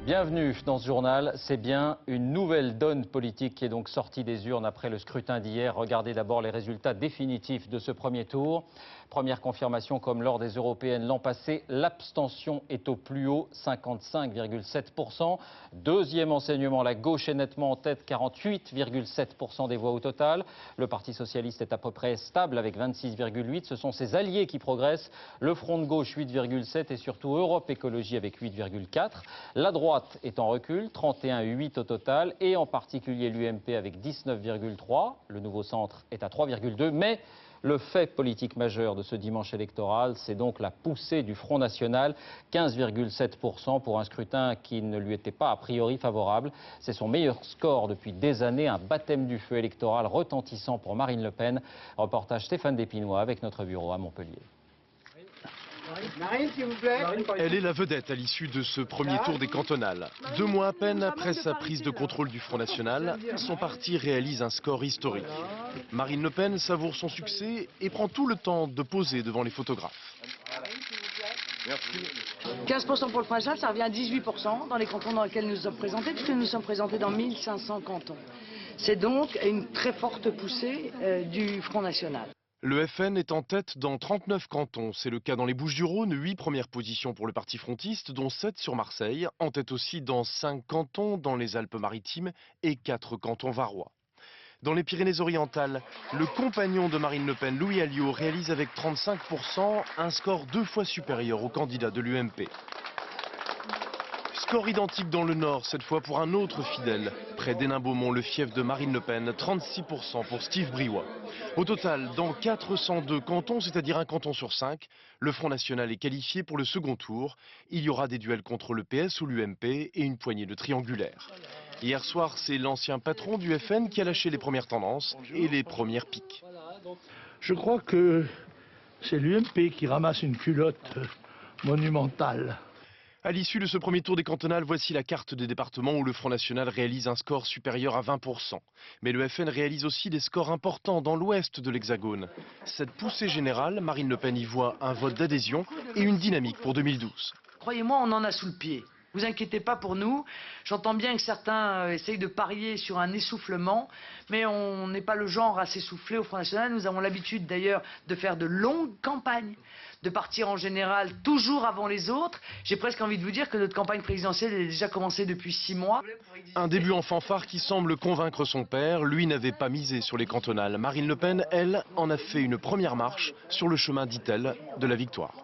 Bienvenue dans ce journal. C'est bien une nouvelle donne politique qui est donc sortie des urnes après le scrutin d'hier. Regardez d'abord les résultats définitifs de ce premier tour. Première confirmation, comme lors des européennes l'an passé, l'abstention est au plus haut, 55,7%. Deuxième enseignement, la gauche est nettement en tête, 48,7% des voix au total. Le Parti socialiste est à peu près stable avec 26,8%. Ce sont ses alliés qui progressent. Le Front de gauche, 8,7% et surtout Europe Écologie avec 8,4%. La droite est en recul, 31,8% au total, et en particulier l'UMP avec 19,3%. Le Nouveau Centre est à 3,2%, mais le fait politique majeur de ce dimanche électoral, c'est donc la poussée du Front National, 15,7% pour un scrutin qui ne lui était pas a priori favorable. C'est son meilleur score depuis des années, un baptême du feu électoral retentissant pour Marine Le Pen. Reportage Stéphane Despinois avec notre bureau à Montpellier. Marine, s'il vous plaît. Elle est la vedette à l'issue de ce premier tour des cantonales. 2 mois à peine après sa prise de contrôle du Front National, son parti réalise un score historique. Marine Le Pen savoure son succès et prend tout le temps de poser devant les photographes. 15% pour le Front National, ça revient à 18% dans les cantons dans lesquels nous sommes présentés, puisque nous sommes présentés dans 1500 cantons. C'est donc une très forte poussée du Front National. Le FN est en tête dans 39 cantons. C'est le cas dans les Bouches-du-Rhône, 8 premières positions pour le parti frontiste, dont 7 sur Marseille. En tête aussi dans 5 cantons dans les Alpes-Maritimes et 4 cantons varois. Dans les Pyrénées-Orientales, le compagnon de Marine Le Pen, Louis Alliot, réalise avec 35% un score 2 fois supérieur au candidat de l'UMP. Score identique dans le Nord, cette fois pour un autre fidèle. Près d'Hénin-Beaumont, le fief de Marine Le Pen, 36% pour Steve Briouat. Au total, dans 402 cantons, c'est-à-dire un canton sur 5, le Front National est qualifié pour le second tour. Il y aura des duels contre le PS ou l'UMP et une poignée de triangulaires. Hier soir, c'est l'ancien patron du FN qui a lâché les premières tendances et les premières piques. Je crois que c'est l'UMP qui ramasse une culotte monumentale. À l'issue de ce premier tour des cantonales, voici la carte des départements où le Front National réalise un score supérieur à 20%. Mais le FN réalise aussi des scores importants dans l'ouest de l'Hexagone. Cette poussée générale, Marine Le Pen y voit un vote d'adhésion et une dynamique pour 2012. Croyez-moi, on en a sous le pied. Vous inquiétez pas pour nous. J'entends bien que certains essayent de parier sur un essoufflement, mais on n'est pas le genre à s'essouffler au Front National. Nous avons l'habitude d'ailleurs de faire de longues campagnes, de partir en général toujours avant les autres. J'ai presque envie de vous dire que notre campagne présidentielle est déjà commencée depuis 6 mois. Un début en fanfare qui semble convaincre son père. Lui n'avait pas misé sur les cantonales. Marine Le Pen, elle, en a fait une première marche sur le chemin, dit-elle, de la victoire.